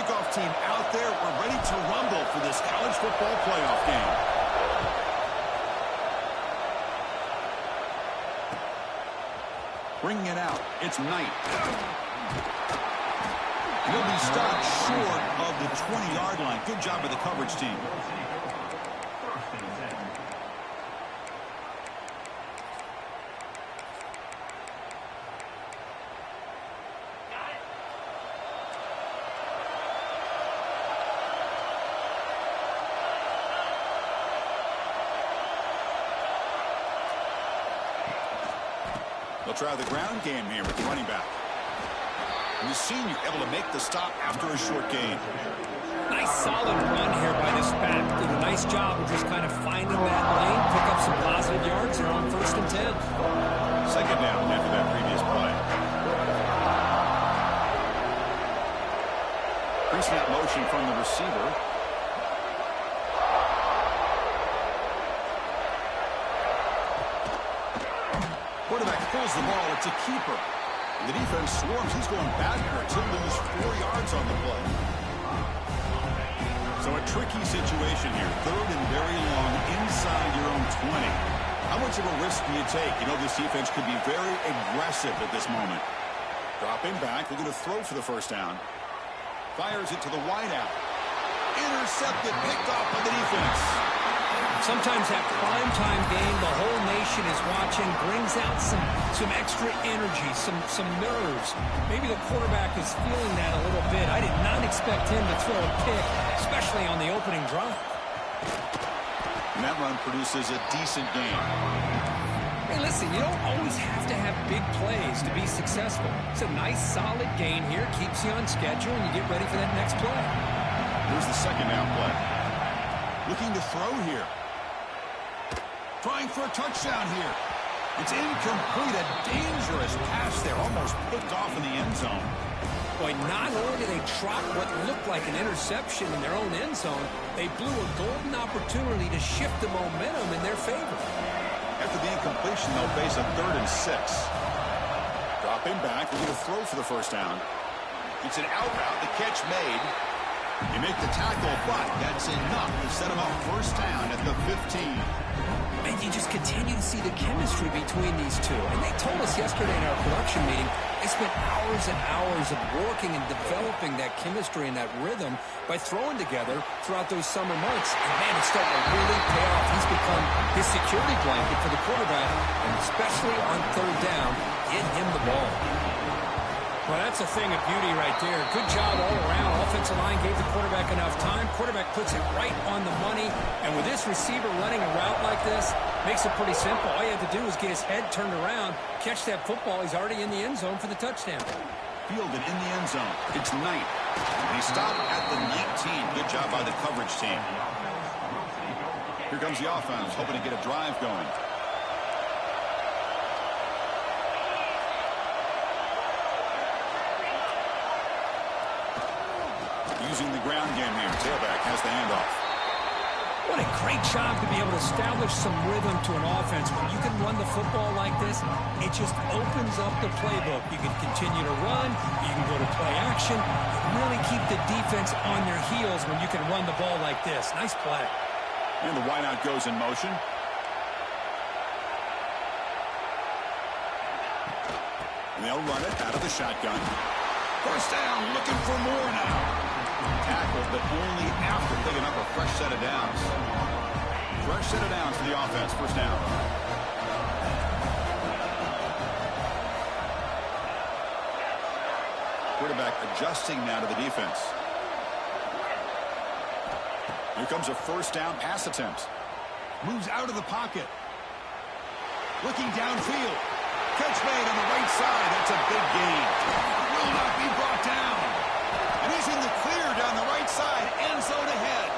kickoff team out there. We're ready to rumble for this college football playoff game. Bringing it out, it's Knight. He'll be stopped short of the 20-yard line. Good job by the coverage team. They'll try the ground game here with the running back. And the senior able to make the stop after a short gain. Nice solid run here by this back. Did a nice job of just kind of finding that lane, pick up some positive yards here on 1st and 10. Second down after that previous play. Pre-snap motion from the receiver. Quarterback pulls the ball. It's a keeper. The defense swarms. He's going backwards. He'll lose 4 yards on the play. So a tricky situation here. 3rd and very long inside your own 20. How much of a risk do you take? You know, this defense could be very aggressive at this moment. Dropping back. They're going to throw for the first down. Fires it to the wideout. Intercepted. Picked off by the defense. Sometimes that primetime game, the whole nation is watching, brings out some extra energy, some nerves. Maybe the quarterback is feeling that a little bit. I did not expect him to throw a pick, especially on the opening drive. And that run produces a decent gain. Hey, listen, you don't always have to have big plays to be successful. It's a nice, solid gain here, keeps you on schedule, and you get ready for that next play. Here's the second down play. Looking to throw here. Trying for a touchdown here. It's incomplete. A dangerous pass there. Almost picked off in the end zone. Boy, not only did they trot what looked like an interception in their own end zone, they blew a golden opportunity to shift the momentum in their favor. After the incompletion, they'll face a 3rd and 6. Dropping back. We're going to throw for the first down. It's an out route. The catch made. They make the tackle, but that's enough to set them up first down at the 15. And you just continue to see the chemistry between these two. And they told us yesterday in our production meeting, they spent hours and hours of working and developing that chemistry and that rhythm by throwing together throughout those summer months. And man, it's starting to really pay off. He's become his security blanket for the quarterback, and especially on 3rd down, get him the ball. Well, that's a thing of beauty right there. Good job all around. Offensive line gave the quarterback enough time. Quarterback puts it right on the money. And with this receiver running a route like this, makes it pretty simple. All you have to do is get his head turned around, catch that football. He's already in the end zone for the touchdown. Fielded in the end zone. It's Knight. And he stopped at the 19. Good job by the coverage team. Here comes the offense, hoping to get a drive going. Using the ground game here. Tailback has the handoff. What a great job to be able to establish some rhythm to an offense. When you can run the football like this, it just opens up the playbook. You can continue to run. You can go to play action. You really keep the defense on their heels when you can run the ball like this. Nice play. And the wideout goes in motion. And they'll run it out of the shotgun. First down, looking for more now. Tackled, but only after picking up a fresh set of downs. Fresh set of downs for the offense. First down. Quarterback adjusting now to the defense. Here comes a first down pass attempt. Moves out of the pocket. Looking downfield. Catch made on the right side. That's a big gain. Will not be brought down. And he's in the clear down the right side. End zone ahead.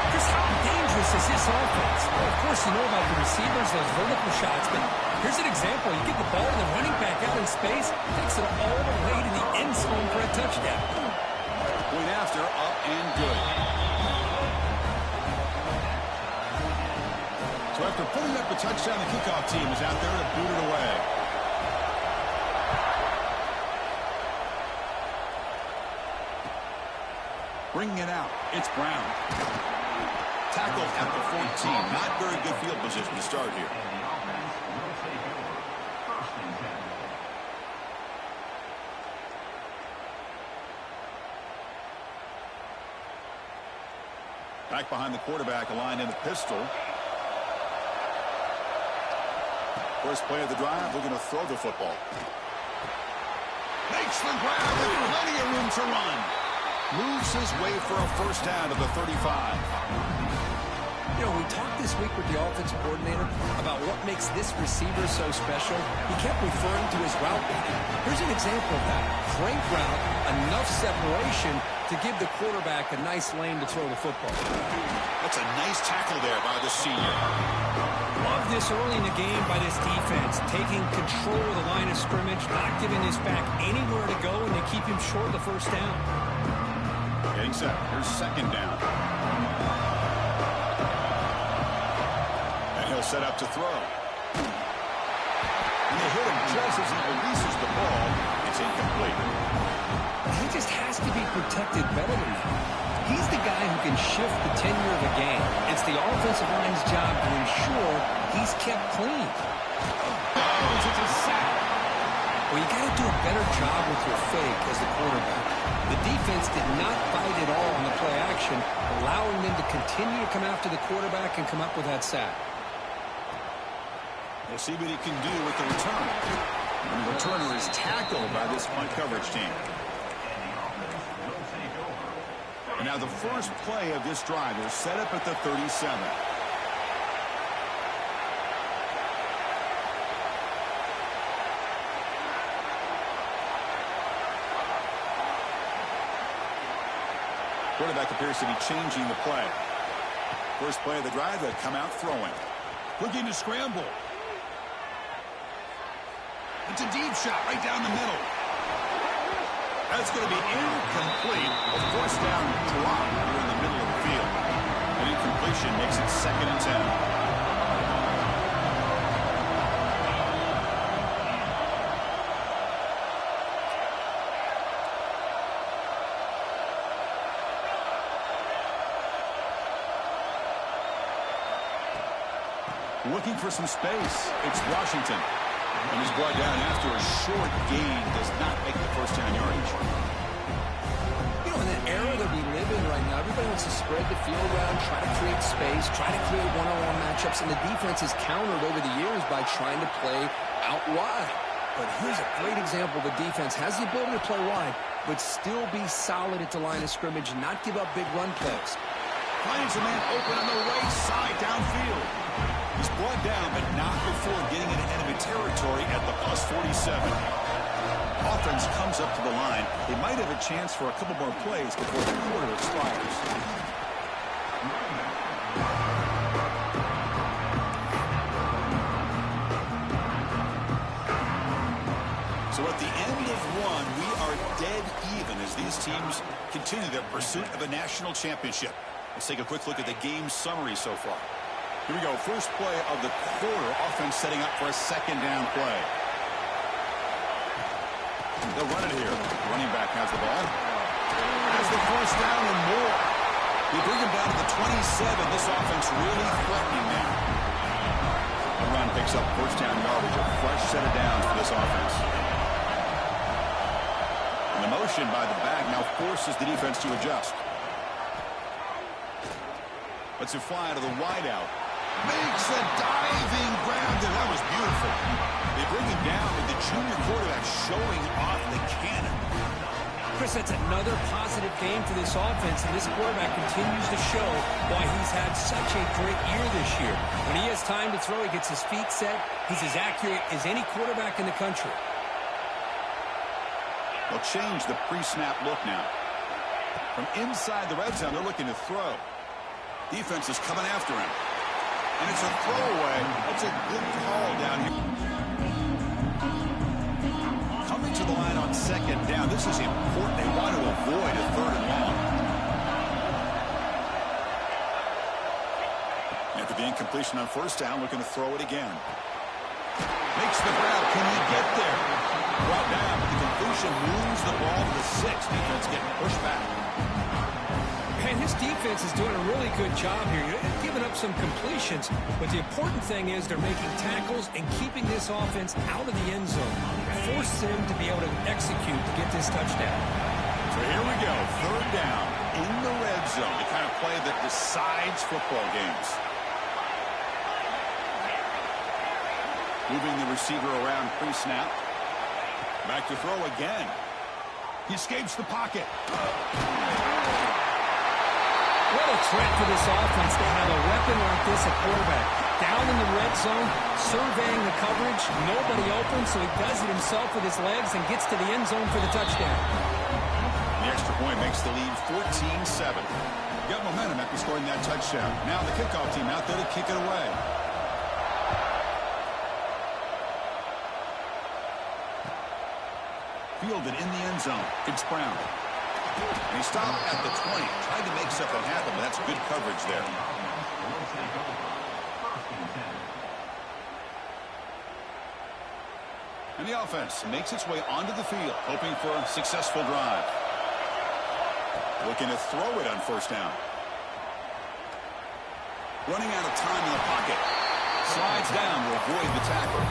Chris, how dangerous is this offense? Well, of course, you know about the receivers, those vertical shots, but here's an example. You get the ball and the running back out in space, takes it all the way to the end zone for a touchdown. Point after, up and good. So after putting up a touchdown, the kickoff team is out there to boot it away. Bringing it out, it's Brown. Tackled at the 14. Not very good field position to start here. Back behind the quarterback, aligned in the pistol. First play of the drive, we're going to throw the football. Makes the grab with plenty of room to run. Moves his way for a first down to the 35. You know, we talked this week with the offensive coordinator about what makes this receiver so special. He kept referring to his route running. Here's an example of that. Great route, enough separation to give the quarterback a nice lane to throw the football. That's a nice tackle there by the senior. Love this early in the game by this defense, taking control of the line of scrimmage, not giving his back anywhere to go, and they keep him short of the first down. Getting set. Here's second down. And he'll set up to throw. And they hit him just as he releases the ball. It's incomplete. He just has to be protected better than that. He's the guy who can shift the tenure of a game. It's the offensive line's job to ensure he's kept clean. Oh, it's a sack. Well, you got to do a better job with your fake as the quarterback. The defense did not bite at all on the play action, allowing them to continue to come after the quarterback and come up with that sack. We'll see what he can do with the return. And the returner is tackled by this punt coverage team. And now the first play of this drive is set up at the 37. Quarterback appears to be changing the play. First play of the drive, they come out throwing. Looking to scramble. It's a deep shot right down the middle. That's going to be incomplete. A first down drop here in the middle of the field. An incompletion makes it 2nd and 10. Looking for some space. It's Washington. And he's brought down after a short gain. Does not make the first down yardage. You know, in the era that we live in right now, everybody wants to spread the field around, try to create space, try to create one-on-one matchups, and the defense has countered over the years by trying to play out wide. But here's a great example. The defense has the ability to play wide, but still be solid at the line of scrimmage and not give up big run plays. Finds a man open on the right side downfield. He's brought down, but not before getting into enemy territory at the +47. Offense comes up to the line. They might have a chance for a couple more plays before the quarter expires. So at the end of one, we are dead even as these teams continue their pursuit of a national championship. Let's take a quick look at the game summary so far. Here we go. First play of the quarter. Offense setting up for a second down play. They'll run it here. Running back has the ball. Has the first down and more. They bring him down to the 27. This offense really threatening now. The run picks up first down yardage. A fresh set of downs for this offense. And the motion by the back now forces the defense to adjust. Lets it fly to the wideout. Makes a diving grab there. That was beautiful. They bring him down with the junior quarterback showing off the cannon. Chris, that's another positive game for this offense, and this quarterback continues to show why he's had such a great year this year. When he has time to throw, he gets his feet set. He's as accurate as any quarterback in the country. They'll change the pre-snap look now. From inside the red zone, they're looking to throw. Defense is coming after him. And it's a throwaway. That's a good call down here. Coming to the line on second down. This is important. They want to avoid a 3rd and long. After the incompletion on first down, looking to throw it again. Makes the grab. Can he get there? Brought down, but the completion moves the ball to the 6. Defense getting pushed back. And his defense is doing a really good job here. They're giving up some completions, but the important thing is they're making tackles and keeping this offense out of the end zone. Force them to be able to execute to get this touchdown. So here we go, third down in the red zone, the kind of play that decides football games. Moving the receiver around pre-snap. Back to throw again. He escapes the pocket. What a threat for this offense to have a weapon like this at quarterback. Down in the red zone, surveying the coverage, nobody open, so he does it himself with his legs and gets to the end zone for the touchdown. The extra point makes the lead 14-7. Got momentum after scoring that touchdown. Now the kickoff team out there to kick it away. Fielded in the end zone. It's Brown. And he stopped at the 20. Tried to make something happen, but that's good coverage there. And the offense makes its way onto the field, hoping for a successful drive. Looking to throw it on first down. Running out of time in the pocket. Slides down to avoid the tackle.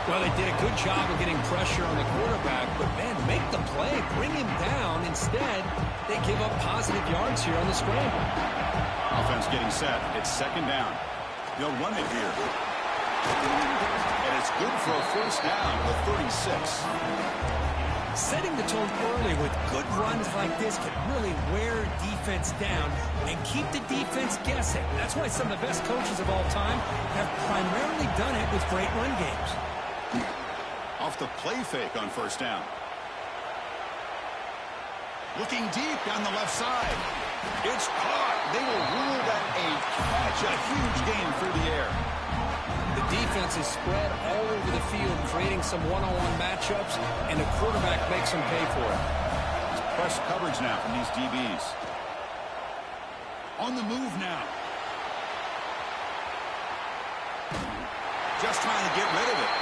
Well, they did a good job of getting pressure on the quarterback, but, man, make the play, bring him down. Instead, they give up positive yards here on the scramble. Offense getting set. It's second down. They'll run it here. And it's good for a first down at 36. Setting the tone early with good runs like this can really wear defense down and keep the defense guessing. That's why some of the best coaches of all time have primarily done it with great run games. Off the play fake on first down. Looking deep down the left side. It's caught. They will rule that a catch. A huge gain through the air. The defense is spread all over the field, creating some one-on-one matchups, and the quarterback makes them pay for it. It's press coverage now from these DBs. On the move now. Just trying to get rid of it.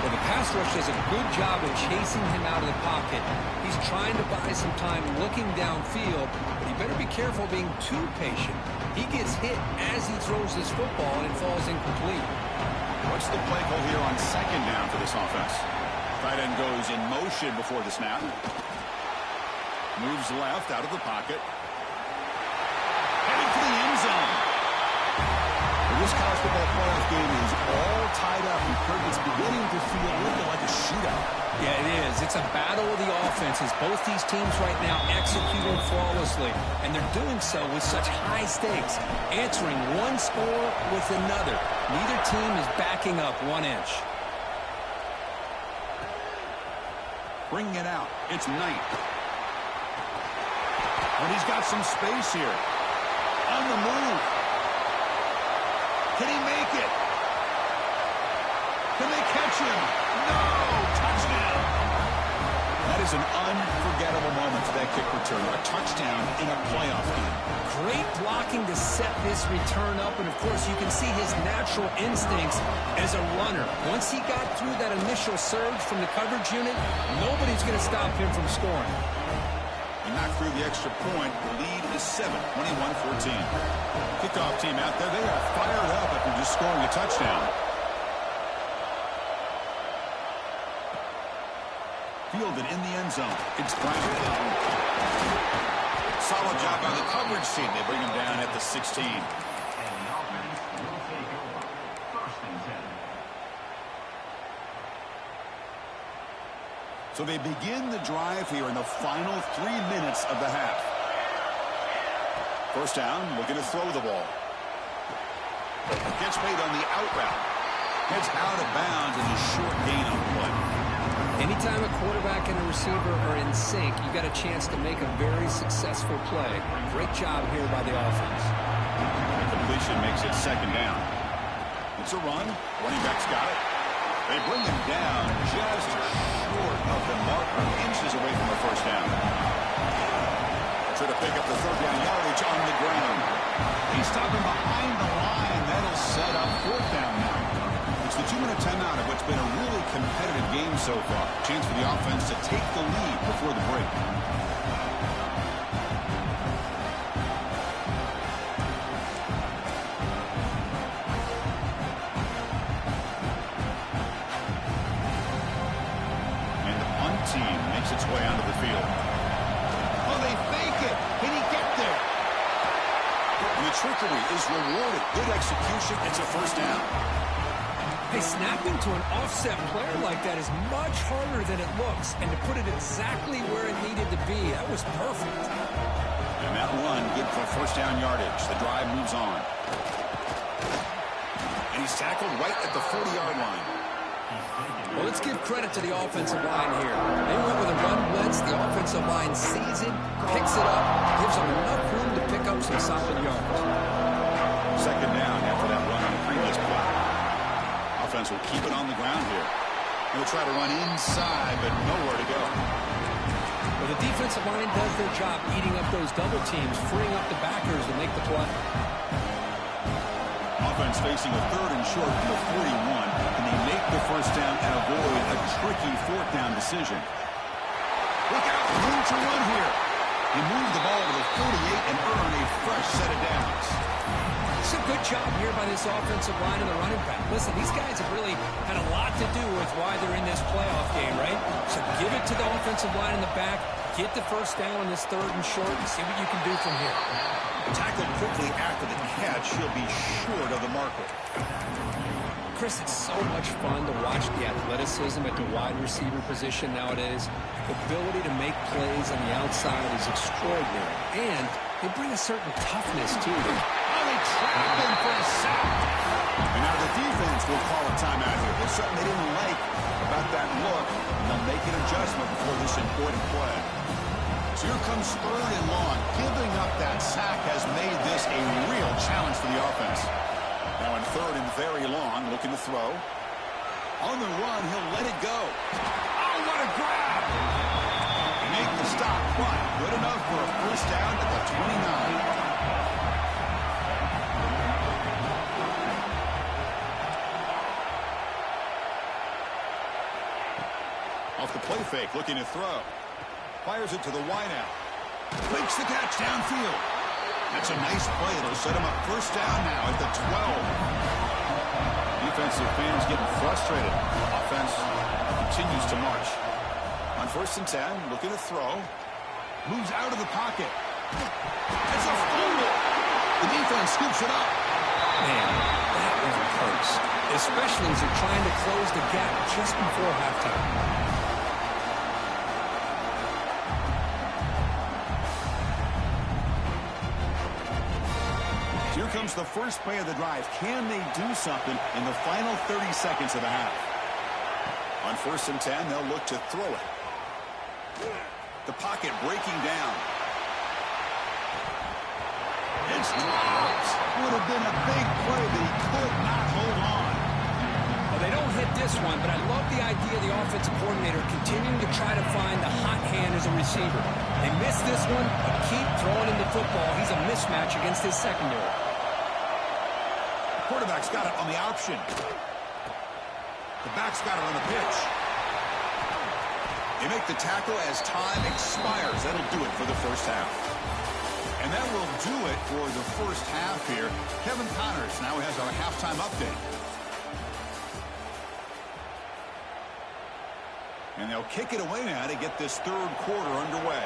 Well, the pass rush does a good job of chasing him out of the pocket. He's trying to buy some time looking downfield, but he better be careful being too patient. He gets hit as he throws this football, and it falls incomplete. What's the play call here on second down for this offense? Tight end goes in motion before the snap. Moves left out of the pocket. Heading for the end zone. This college football playoff game is all tied up. It's beginning to feel a little like a shootout. Yeah, it is. It's a battle of the offenses. Both these teams right now executing flawlessly, and they're doing so with such high stakes, answering one score with another. Neither team is backing up 1 inch. Bringing it out. It's Knight. But he's got some space here. On the move. Can he make it? Can they catch him? No! Touchdown! That is an unforgettable moment for that kick return. A touchdown in a playoff game. Great blocking to set this return up, and of course you can see his natural instincts as a runner. Once he got through that initial surge from the coverage unit, nobody's going to stop him from scoring. And knocked through the extra point. The lead is 7, 21-14. Kickoff team out there. They are fired up after just scoring a touchdown. Fielded in the end zone. It's Brown. Solid job by the coverage team. They bring him down at the 16. So they begin the drive here in the final 3 minutes of the half. First down, looking to throw the ball. Gets made on the out route. Gets out of bounds and a short gain on the play. Anytime a quarterback and a receiver are in sync, you got a chance to make a very successful play. Great job here by the offense. The completion makes it second down. It's a run. Running back's got it. They bring him down just short of the marker, inches away from the first down. Try to pick up the third down yardage on the ground. He's stopping behind the line. That'll set up fourth down now. It's the 2-minute timeout of what's been a really competitive game so far. Chance for the offense to take the lead before the break. trickery is rewarded. Good execution. It's a first down. Hey, snapping to an offset player like that is much harder than it looks. And to put it exactly where it needed to be, that was perfect. And that run, good for first down yardage. The drive moves on. And he's tackled right at the 40-yard line. Well, let's give credit to the offensive line here. They went with a run blitz. The offensive line sees it, picks it up, gives them enough room to pick up some solid yards. Second down after that run on the previous play. Offense will keep it on the ground here. They'll try to run inside, but nowhere to go. Well, the defensive line does their job eating up those double teams, freeing up the backers to make the play. Offense facing a third and short from the 41. Can they make the first down and avoid a tricky fourth down decision? Look out, room to run here. He moved the ball to the 48 and earned a fresh set of downs. It's a good job here by this offensive line and the running back. Listen, these guys have really had a lot to do with why they're in this playoff game, right? So give it to the offensive line in the back, get the first down on this third and short, and see what you can do from here. Tackled quickly after the catch, he'll be short of the marker. Chris, it's so much fun to watch the athleticism at the wide receiver position nowadays. The ability to make plays on the outside is extraordinary, and they bring a certain toughness to them. Oh, they trapped him for a sack. And now the defense will call a timeout here. There's something they didn't like about that look, and they'll make an adjustment before this important play. So here comes third and long. Giving up that sack has made this a real challenge for the offense. Now in third and very long, looking to throw. On the run, he'll let it go. Oh, what a grab! Make the stop, but good enough for a first down at the 29. Off the play fake, looking to throw. Fires it to the wideout. Makes the catch downfield. That's a nice play. It'll set him up first down now at the 12. Defensive fans getting frustrated. Offense continues to march. On first and 10, looking to throw. Moves out of the pocket. It's a fumble. The defense scoops it up. Man, that one hurts, especially as they're trying to close the gap just before halftime. Here comes the first play of the drive. Can they do something in the final 30 seconds of the half? On first and 10, they'll look to throw it. The pocket breaking down. It's dropped. Would have been a big play, but he could not hold on. Well, they don't hit this one, but I love the idea of the offensive coordinator continuing to try to find the hot hand as a receiver. They miss this one, but keep throwing him the football. He's a mismatch against his secondary. Quarterback's got it on the option. The back's got it on the pitch. They make the tackle as time expires. That'll do it for the first half. And that will do it for the first half here. Kevin Connors now has our halftime update. And they'll kick it away now to get this third quarter underway.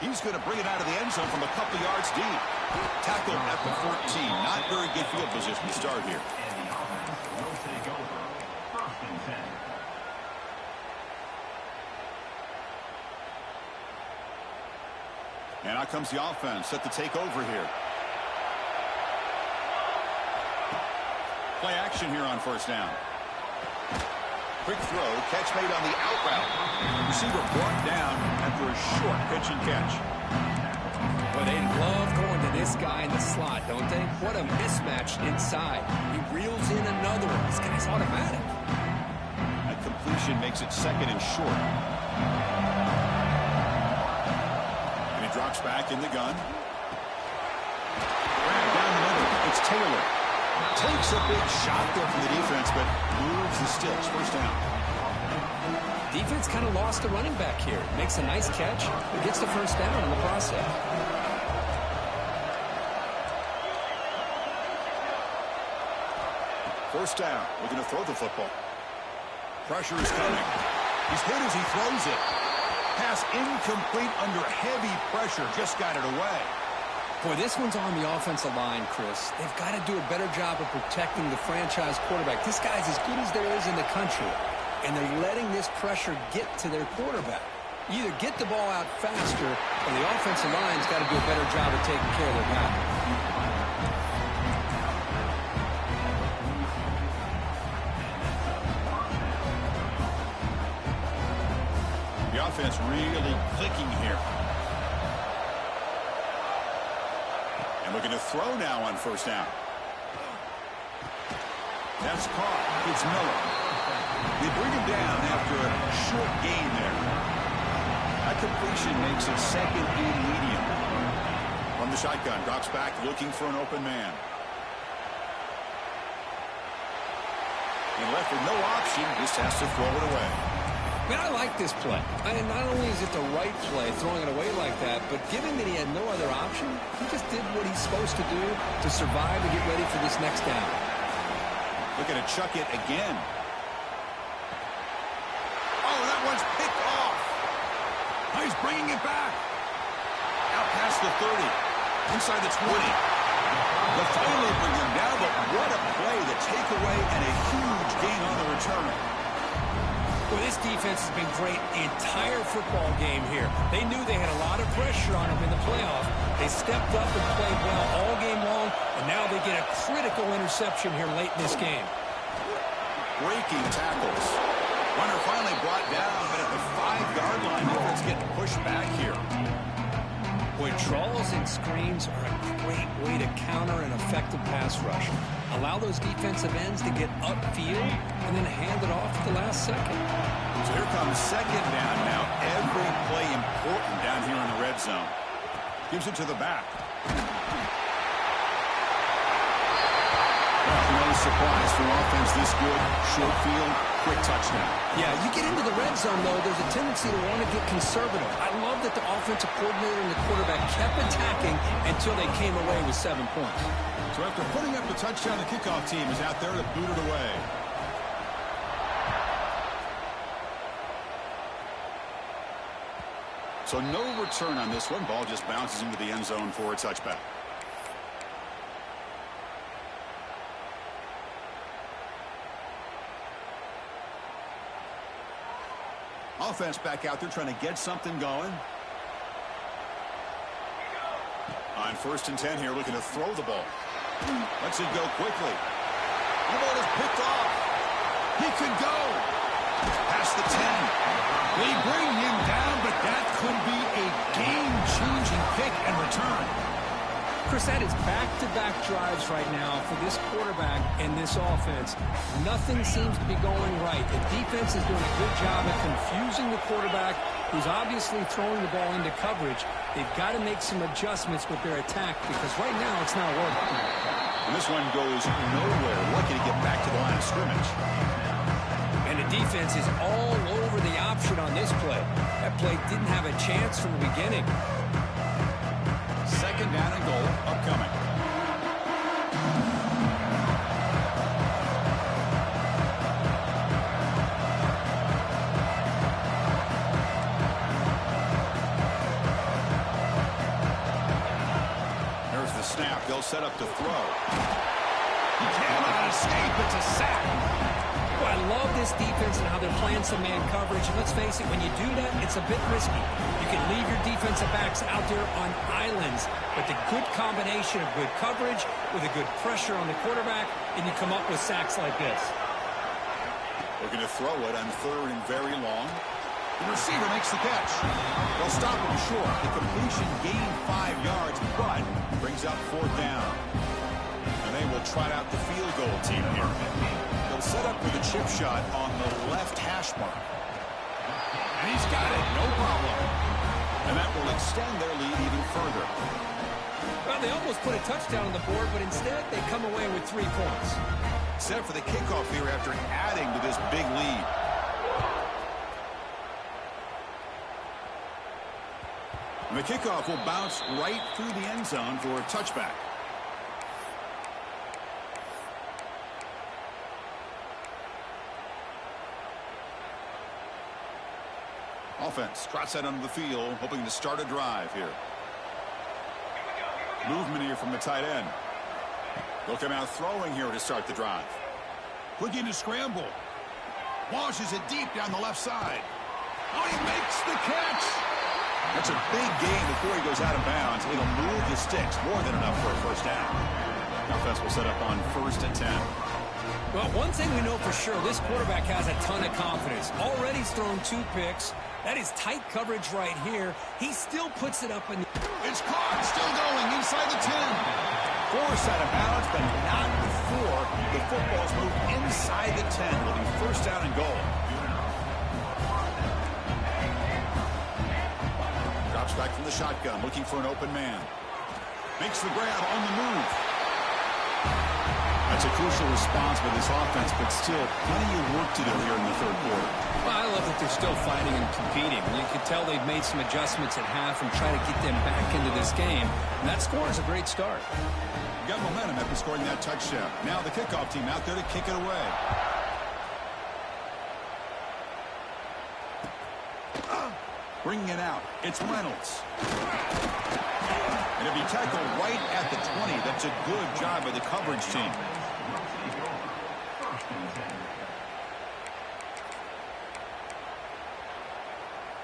He's going to bring it out of the end zone from a couple yards deep. Tackled at the 14. Not very good field position to start here. And out comes the offense set to take over here. Play action here on first down. Quick throw, catch made on the out route. Receiver brought down after a short pitch and catch. Well, they love going to this guy in the slot, don't they? What a mismatch inside. He reels in another one. This guy's automatic. That completion makes it second and short. And he drops back in the gun. Drag down the middle. It's Taylor. Takes a big shot there from the defense, but moves the sticks. First down. Defense kind of lost a running back here. Makes a nice catch, but gets the first down in the process. First down. Looking to throw the football. Pressure is coming. He's hit as he throws it. Pass incomplete under heavy pressure. Just got it away. Boy, this one's on the offensive line, Chris. They've got to do a better job of protecting the franchise quarterback. This guy's as good as there is in the country, and they're letting this pressure get to their quarterback. You either get the ball out faster, or the offensive line's got to do a better job of taking care of their guy. The offense really clicking here. And looking to throw now on first down. That's caught. It's Miller. They bring him down after a short gain there. That completion makes it second and medium. From the shotgun, drops back looking for an open man. And left with no option, just has to throw it away. Man, I like this play. Not only is it the right play, throwing it away like that, but given that he had no other option, he just did what he's supposed to do to survive and get ready for this next down. Looking to chuck it again. Oh, that one's picked off. Oh, he's bringing it back. Out past the 30. Inside the 20. They'll finally bring him down, but what a play. The takeaway and a huge gain on the return. Well, this defense has been great the entire football game here. They knew they had a lot of pressure on them in the playoff. They stepped up and played well all game long, and now they get a critical interception here late in this game. Breaking tackles. Runner finally brought down, but at the 5-yard line, defense getting pushed back here. Boy, draws and screens are a great way to counter an effective pass rush. Allow those defensive ends to get upfield and then hand it off at the last second. So here comes second down. Now every play important down here in the red zone. Gives it to the back. Well, no surprise for offense this good. Short field, quick touchdown. Yeah, you get into the red zone, though, there's a tendency to want to get conservative. I love that the offensive coordinator and the quarterback kept attacking until they came away with 7 points. So after putting up the touchdown, the kickoff team is out there to boot it away. So no return on this one. Ball just bounces into the end zone for a touchback. Offense back out there trying to get something going. On 1st and 10 here, looking to throw the ball. Lets it go quickly. The ball is picked off. He could go. Past the 10. They bring him down, but that could be a game-changing pick and return. Chris, that is back-to-back drives right now for this quarterback and this offense. Nothing seems to be going right. The defense is doing a good job of confusing the quarterback, who's obviously throwing the ball into coverage. They've got to make some adjustments with their attack because right now it's not working. And this one goes nowhere. Lucky to get back to the line of scrimmage. And the defense is all over the option on this play. That play didn't have a chance from the beginning. Second down and goal upcoming. There's the snap. They'll set up to throw. He cannot escape. It's a sack. Well, I love this defense and how they're playing some man coverage. And let's face it, when you do that, it's a bit risky. You can leave your defensive backs out there on islands, but the good combination of good coverage with a good pressure on the quarterback, and you come up with sacks like this. Looking to throw it on 3rd and very long. The receiver makes the catch. They'll stop him short. The completion gained 5 yards, but brings up 4th down. And they will trot out the field goal team here. They'll set up with a chip shot on the left hash mark. And he's got it, no problem. And that will extend their lead even further. Well, they almost put a touchdown on the board, but instead they come away with 3 points. Set for the kickoff here after adding to this big lead. And the kickoff will bounce right through the end zone for a touchback. Offense trots out onto the field, hoping to start a drive here. Movement here from the tight end. They'll come out throwing here to start the drive. Looking to scramble. Launches it deep down the left side. Oh, he makes the catch. That's a big gain before he goes out of bounds. It'll move the sticks, more than enough for a first down. Offense will set up on 1st and 10. Well, one thing we know for sure, this quarterback has a ton of confidence. Already he's thrown 2 picks. That is tight coverage right here. He still puts it up. It's caught, still going inside the 10. Forced out of bounds, but not before the football's moved inside the 10. Will be first down and goal. Drops back from the shotgun, looking for an open man. Makes the grab on the move. That's a crucial response by this offense, but still plenty of work to do here in the 3rd quarter. Well, I love that they're still fighting and competing. You can tell they've made some adjustments at half and try to get them back into this game. And that score is a great start. Got momentum after scoring that touchdown. Now the kickoff team out there to kick it away. Bringing it out. It's Reynolds. And if he tackled right at the 20, that's a good job by the coverage team.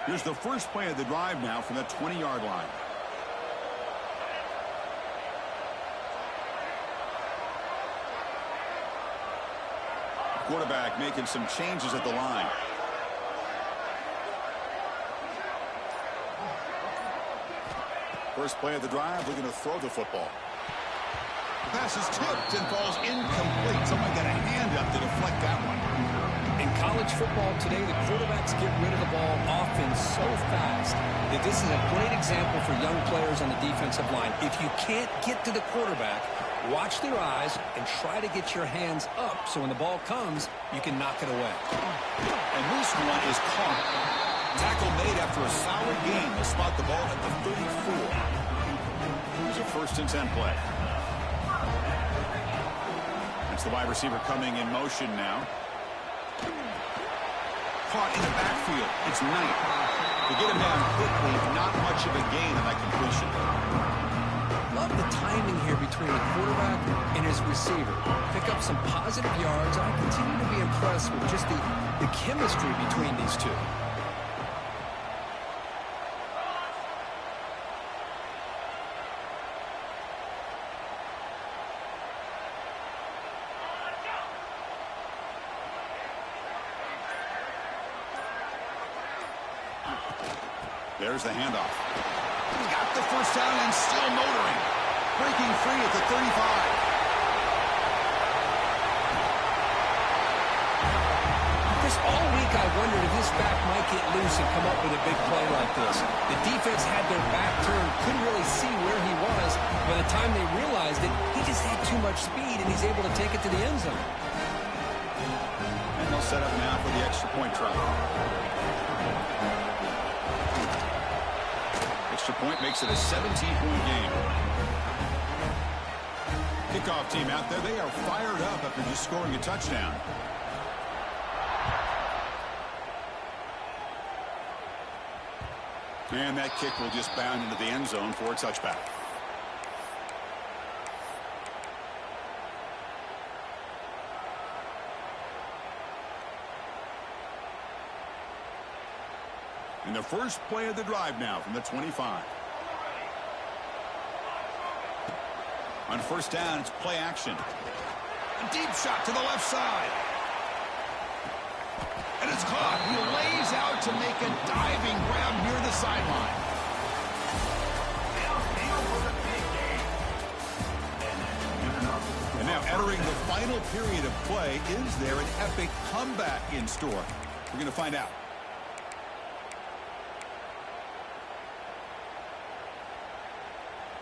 Here's the first play of the drive now from the 20-yard line. Quarterback making some changes at the line. First play of the drive, looking to throw the football. The pass is tipped and falls incomplete. Someone got a hand up to deflect that one. In college football today, the quarterbacks get rid of the ball often so fast that this is a great example for young players on the defensive line. If you can't get to the quarterback, watch their eyes and try to get your hands up so when the ball comes, you can knock it away. And this one is caught. Tackle made after a solid gain to spot the ball at the 34. Here's a 1st and 10 play. That's the wide receiver coming in motion now. Caught in the backfield. It's Knight. To get him down quickly, not much of a gain on that completion. Love the timing here between the quarterback and his receiver. Pick up some positive yards. I continue to be impressed with just the chemistry between these two. There's the handoff. He got the first down and still motoring. Breaking free at the 35. Chris, all week I wondered if this back might get loose and come up with a big play like this. The defense had their back turned, couldn't really see where he was. By the time they realized it, he just had too much speed, and he's able to take it to the end zone. And they'll set up now for the extra point try. Extra point makes it a 17-point game. Kickoff team out there. They are fired up after just scoring a touchdown. And that kick will just bound into the end zone for a touchback. And the first play of the drive now from the 25. On first down, it's play action. A deep shot to the left side. And it's caught. He lays out to make a diving grab near the sideline. And now entering the final period of play, is there an epic comeback in store? We're going to find out.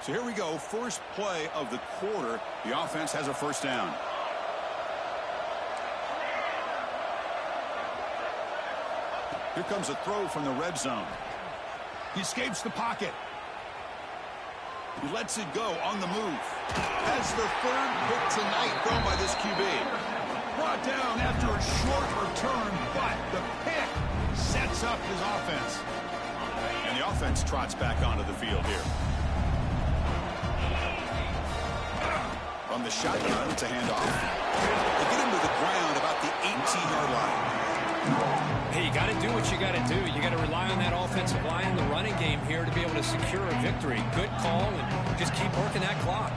So here we go, first play of the quarter. The offense has a first down. Here comes a throw from the red zone. He escapes the pocket. He lets it go on the move. That's the 3rd pick tonight thrown by this QB. Brought down after a short return, but the pick sets up his offense. And the offense trots back onto the field here. From the shotgun, it's a handoff. They get him to the ground about the 18-yard line. Hey, you got to do what you got to do. You got to rely on that offensive line in the running game here to be able to secure a victory. Good call, and just keep working that clock.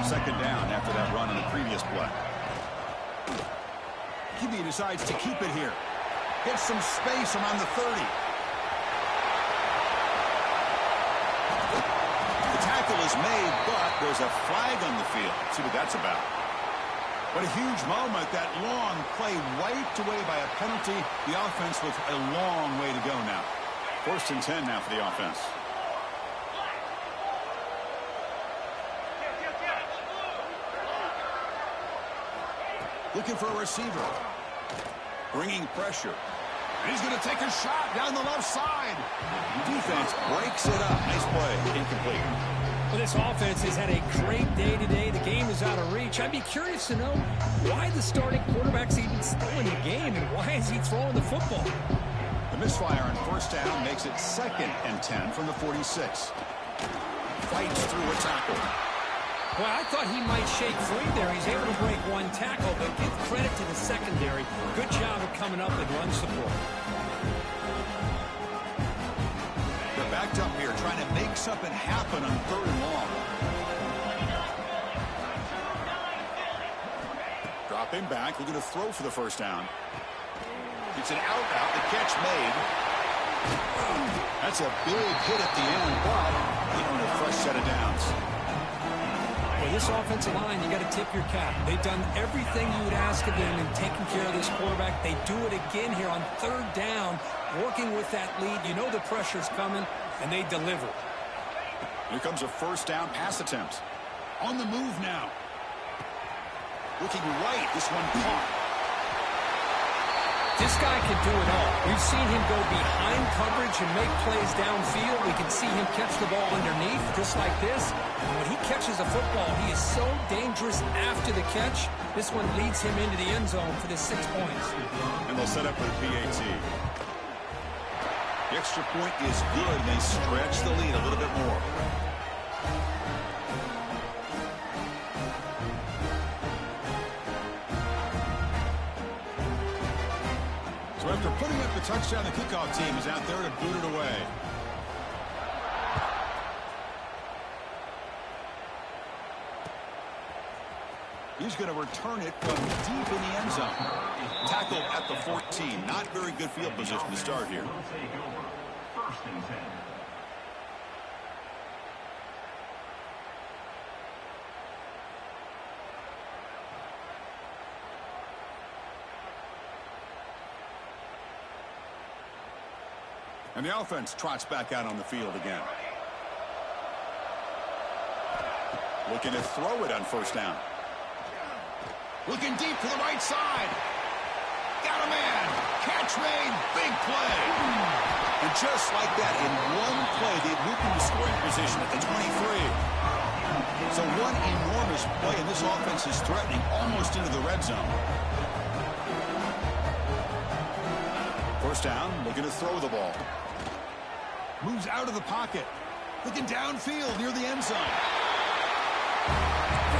Second down after that run in the previous play. QB decides to keep it here. Gets some space around the 30. The tackle is made, but there's a flag on the field. Let's see what that's about. What a huge moment. That long play wiped away by a penalty. The offense with a long way to go now. 1st and 10 now for the offense. Looking for a receiver. Bringing pressure. He's going to take a shot down the left side. Defense breaks it up. Nice play. Incomplete. Well, this offense has had a great day today. The game is out of reach. I'd be curious to know why the starting quarterback's even still in the game, and why is he throwing the football? The misfire on 1st down makes it 2nd and 10 from the 46. Fights through a tackle. Well, I thought he might shake free there. He's able to break one tackle, but give credit to the secondary. Good job of coming up and run support. They're backed up here, trying to make something happen on 3rd and long. Dropping back, looking to throw for the 1st down. It's an out route, the catch made. That's a big hit at the end, but he earned a fresh set of downs. Well, this offensive line, you got to tip your cap. They've done everything you would ask of them in taking care of this quarterback. They do it again here on 3rd down, working with that lead. You know the pressure's coming, and they deliver. Here comes a 1st down pass attempt. On the move now. Looking right, this one caught. This guy can do it all. We've seen him go behind coverage and make plays downfield. We can see him catch the ball underneath, just like this. And when he catches a football, he is so dangerous after the catch. This one leads him into the end zone for the 6 points. And they'll set up with PAT. The extra point is good. They stretch the lead a little bit more. So after putting up the touchdown, the kickoff team is out there to boot it away. He's going to return it from deep in the end zone. Tackled at the 14. Not very good field position to start here. And the offense trots back out on the field again. Looking to throw it on 1st down. Looking deep to the right side. Got a man. Catch made. Big play. And just like that, in one play, they moved into scoring position at the 23. So one enormous play, and this offense is threatening almost into the red zone. 1st down, looking to throw the ball. Moves out of the pocket. Looking downfield near the end zone.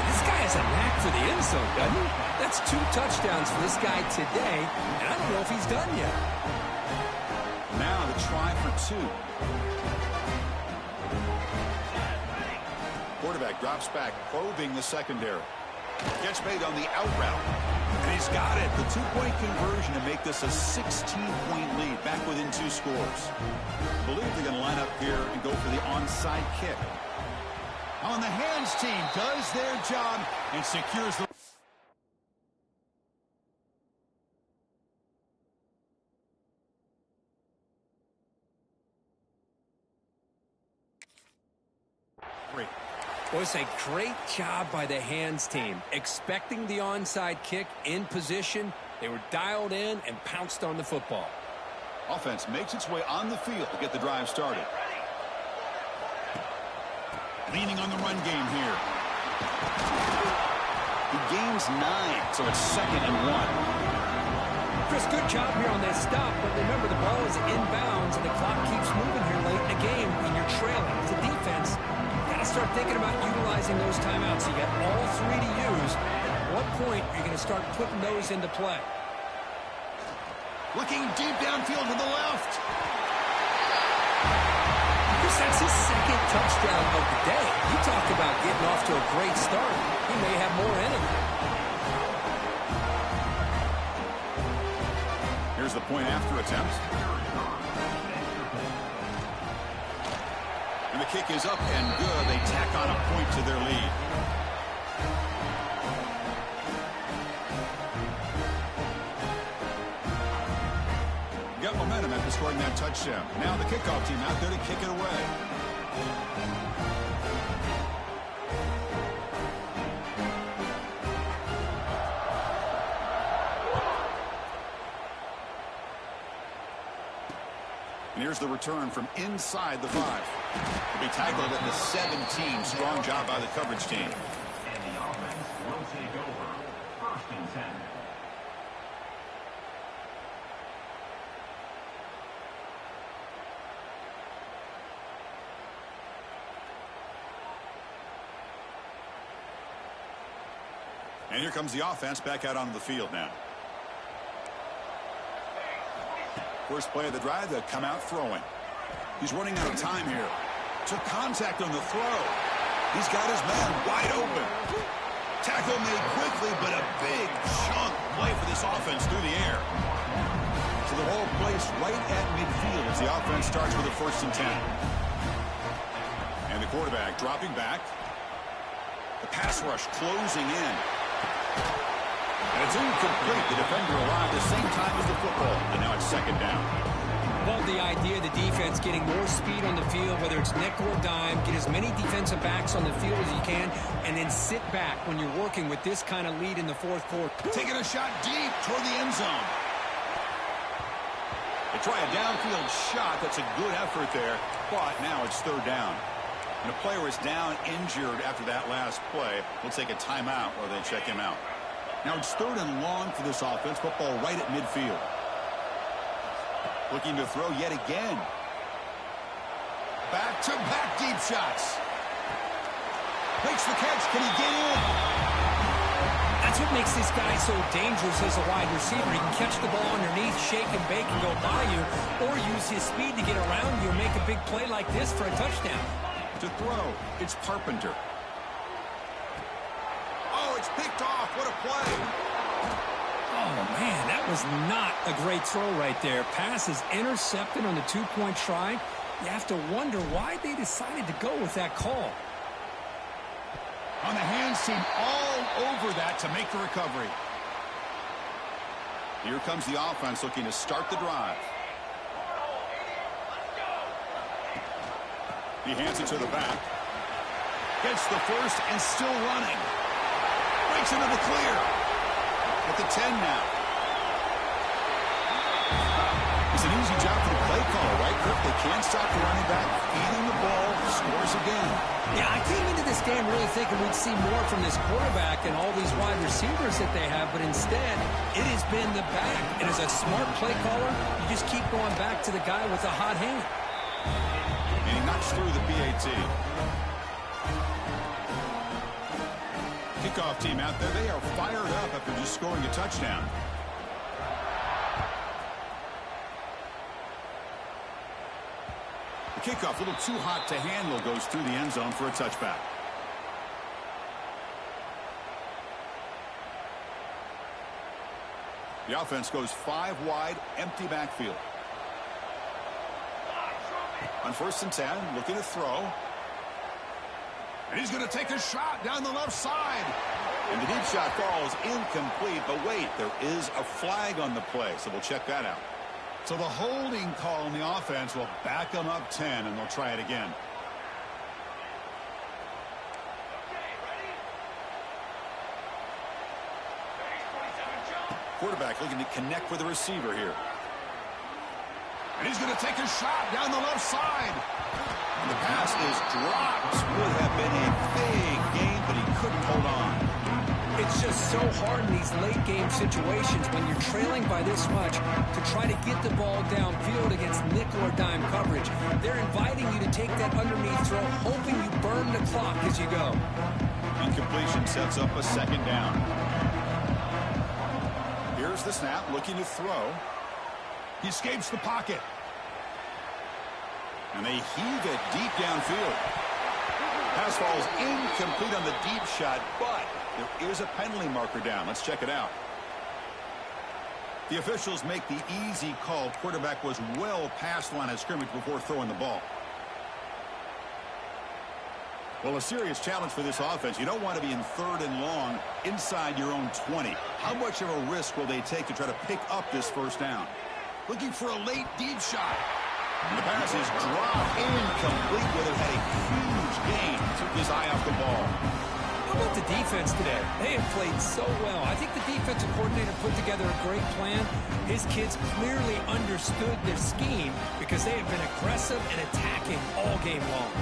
This guy has a knack for the end zone, doesn't he? That's 2 touchdowns for this guy today, and I don't know if he's done yet. Now the try for 2. Quarterback drops back, probing the secondary. Gets made on the out route. And he's got it. The 2-point conversion to make this a 16-point lead, back within 2 scores. I believe they're going to line up here and go for the onside kick. On the hands team does their job and secures the... Was a great job by the hands team. Expecting the onside kick in position. They were dialed in and pounced on the football. Offense makes its way on the field to get the drive started. Leaning on the run game here. He gains 9, so it's 2nd and 1. Chris, good job here on that stop, but remember the ball is inbounds and the clock keeps moving here late in the game and you're trailing. As a defense, you got to start thinking about utilizing those timeouts. You got all three to use. At what point are you going to start putting those into play? Looking deep downfield to the left. Chris, that's his second touchdown of the day. You talk about getting off to a great start. He may have more in him. Here's the point after attempt. And the kick is up and good. They tack on a point to their lead. Got momentum after scoring that touchdown. Now the kickoff team out there to kick it away. And here's the return from inside the 5. He'll be tackled at the 17. Strong job by the coverage team. And the offense will take over. 1st and 10. And here comes the offense back out onto the field now. First play of the drive, they'll come out throwing. He's running out of time here. Took contact on the throw. He's got his man wide open. Tackle made quickly, but a big chunk play for this offense through the air. So the ball placed right at midfield as the offense starts with a 1st and 10. And the quarterback dropping back. The pass rush closing in. And it's incomplete. The defender arrived at the same time as the football. And now it's 2nd down. Love the idea of the defense getting more speed on the field, whether it's nickel or dime, get as many defensive backs on the field as you can, and then sit back when you're working with this kind of lead in the 4th quarter. Taking a shot deep toward the end zone. They try a downfield shot. That's a good effort there, but now it's 3rd down. And a player is down injured after that last play. We'll take a timeout while they check him out. Now it's 3rd and long for this offense. Football right at midfield. Looking to throw yet again. Back-to-back deep shots. Makes the catch. Can he get in? That's what makes this guy so dangerous as a wide receiver. He can catch the ball underneath, shake and bake and go by you, or use his speed to get around you and make a big play like this for a touchdown. To throw, it's Carpenter. Oh, it's picked off. What a play. Oh, man, that was not a great throw right there. Pass is intercepted on the 2-point try. You have to wonder why they decided to go with that call. On the hands team all over that to make the recovery. Here comes the offense looking to start the drive. He hands it to the back. Gets the first and still running. Breaks into the clear. At the 10 now. It's an easy job for the play caller, right, Kirk? They can't stop the running back. Feeding the ball. Scores again. Yeah, I came into this game really thinking we'd see more from this quarterback and all these wide receivers that they have, but instead, it has been the back. And as a smart play caller, you just keep going back to the guy with the hot hand. And he knocks through the PAT. Kickoff team out there. They are fired up after just scoring a touchdown. The kickoff, a little too hot to handle, goes through the end zone for a touchback. The offense goes 5 wide, empty backfield. On 1st and 10, looking to throw. And he's going to take a shot down the left side. And the deep shot falls incomplete. But wait, there is a flag on the play, so we'll check that out. So the holding call on the offense will back them up 10, and they'll try it again. Quarterback looking to connect with the receiver here. And he's going to take a shot down the left side. And the pass is dropped. Would have been a big gain, but he couldn't hold on. It's just so hard in these late game situations when you're trailing by this much to try to get the ball downfield against nickel or dime coverage. They're inviting you to take that underneath throw, hoping you burn the clock as you go. Incompletion sets up a second down. Here's the snap, looking to throw. He escapes the pocket. And they heave it deep downfield. Pass falls incomplete on the deep shot, but there is a penalty marker down. Let's check it out. The officials make the easy call. Quarterback was well past line of scrimmage before throwing the ball. Well, a serious challenge for this offense. You don't want to be in 3rd and long inside your own 20. How much of a risk will they take to try to pick up this first down? Looking for a late deep shot. And the pass is dropped incomplete. Whether had a huge gain. Took his eye off the ball. How about the defense today? They have played so well. I think the defensive coordinator put together a great plan. His kids clearly understood their scheme because they have been aggressive and attacking all game long.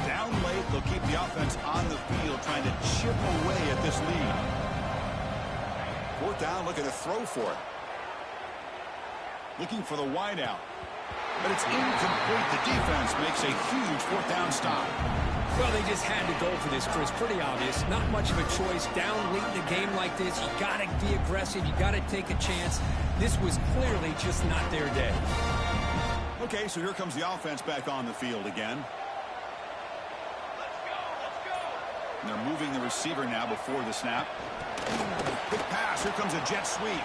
Down late, they'll keep the offense on the field trying to chip away at this lead. 4th down, looking to throw for it. Looking for the wideout. But it's incomplete. The defense makes a huge 4th down stop. Well, they just had to go for this, Chris. Pretty obvious. Not much of a choice. Down late in the game like this, you got to be aggressive. You got to take a chance. This was clearly just not their day. Okay, so here comes the offense back on the field again. And they're moving the receiver now before the snap. Quick pass. Here comes a jet sweep.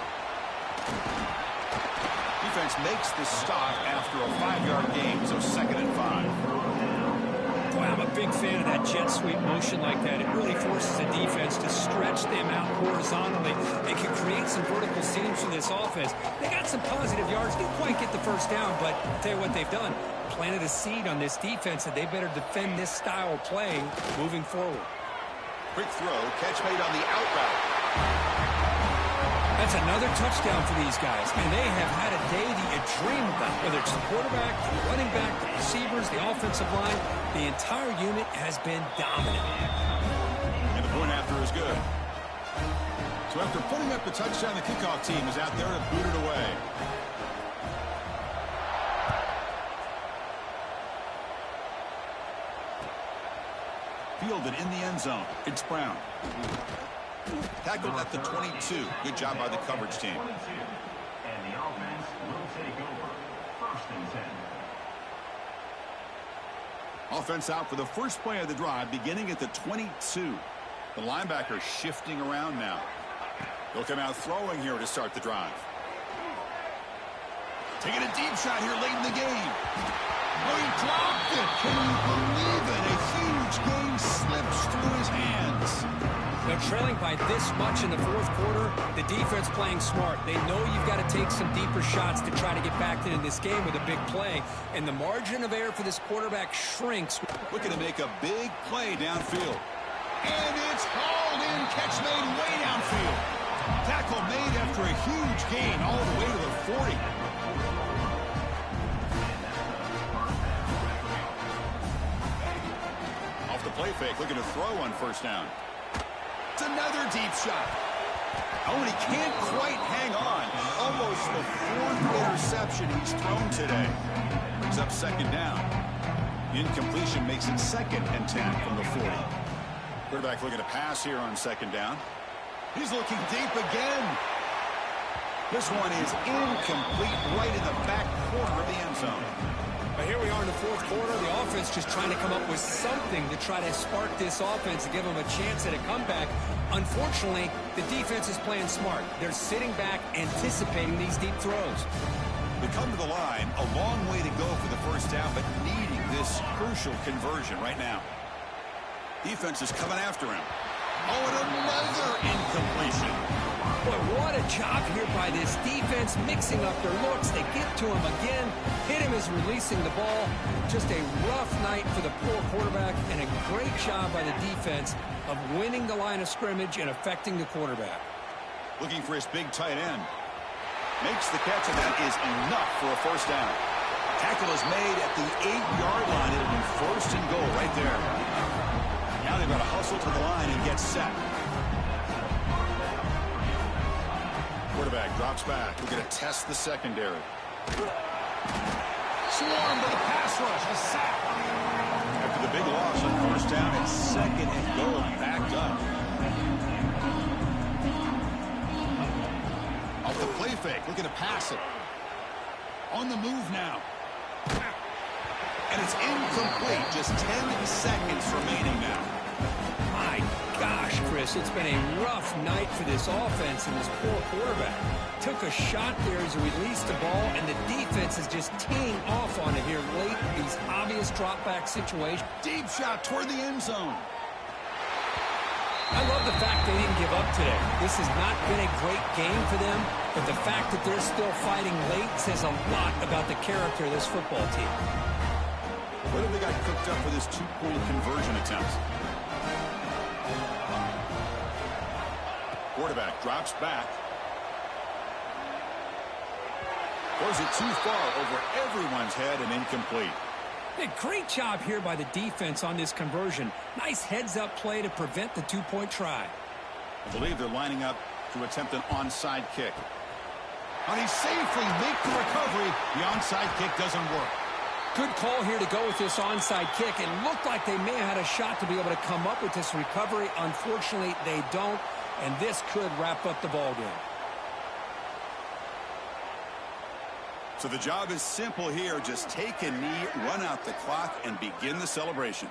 Defense makes the stop after a 5-yard gain, so 2nd and 5. Boy, I'm a big fan of that jet sweep motion like that. It really forces the defense to stretch them out horizontally. They can create some vertical seams for this offense. They got some positive yards. Didn't quite get the first down, but I'll tell you what they've done. Planted a seed on this defense that they better defend this style of play moving forward. Quick throw, catch made on the out route. That's another touchdown for these guys. And they have had a day that you dream about, whether it's the quarterback, the running back, the receivers, the offensive line. The entire unit has been dominant. And the point after is good. So after putting up the touchdown, the kickoff team is out there to boot it away. Fielded in the end zone. It's Brown. Tackled at the 22. Good job by the coverage team. And the offense will take over. 1st and 10. Offense out for the first play of the drive, beginning at the 22. The linebacker shifting around now. They'll come out throwing here to start the drive. Taking a deep shot here late in the game. Oh, he dropped it. Can you believe it? A huge gain slips through his hands. They're trailing by this much in the 4th quarter. The defense playing smart. They know you've got to take some deeper shots to try to get back into this game with a big play. And the margin of error for this quarterback shrinks. Looking to make a big play downfield. And it's hauled in. Catch made way downfield. Tackle made after a huge gain all the way to the 40. Off the play fake. Looking to throw on 1st down. It's another deep shot. Oh, and he can't quite hang on. Almost the 4th interception he's thrown today. Brings up 2nd down. Incompletion makes it 2nd and 10 from the 40. Quarterback looking to pass here on 2nd down. He's looking deep again. This one is incomplete right in the back corner of the end zone. But here we are in the 4th quarter. The offense just trying to come up with something to try to spark this offense and give them a chance at a comeback. Unfortunately, the defense is playing smart. They're sitting back, anticipating these deep throws. They come to the line, a long way to go for the 1st down, but needing this crucial conversion right now. Defense is coming after him. Oh, and another incompletion. Boy, what a job here by this defense, mixing up their looks. They get to him again, hit him as releasing the ball. Just a rough night for the poor quarterback, and a great job by the defense of winning the line of scrimmage and affecting the quarterback. Looking for his big tight end. Makes the catch, and that is enough for a 1st down. Tackle is made at the 8-yard line. It'll be 1st and goal right there. Now they've got to hustle to the line and get set. Quarterback drops back. We're going to test the secondary. Swarmed by the pass rush. A sack. After the big loss on first down, it's second and goal, backed up. Off the play fake, looking to pass it. On the move now. And it's incomplete. Just 10 seconds remaining now. My gosh, Chris, it's been a rough night for this offense and this poor quarterback. Took a shot there as he released the ball, and the defense is just teeing off on it here late in these obvious drop-back situations. Deep shot toward the end zone. I love the fact they didn't give up today. This has not been a great game for them, but the fact that they're still fighting late says a lot about the character of this football team. What have they got cooked up for this two-point conversion attempt? Quarterback drops back. Throws it too far over everyone's head and incomplete. A great job here by the defense on this conversion. Nice heads-up play to prevent the two-point try. I believe they're lining up to attempt an onside kick. And he safely makes the recovery. The onside kick doesn't work. Good call here to go with this onside kick. It looked like they may have had a shot to be able to come up with this recovery. Unfortunately, they don't, and this could wrap up the ball game. So the job is simple here. Just take a knee, run out the clock, and begin the celebration.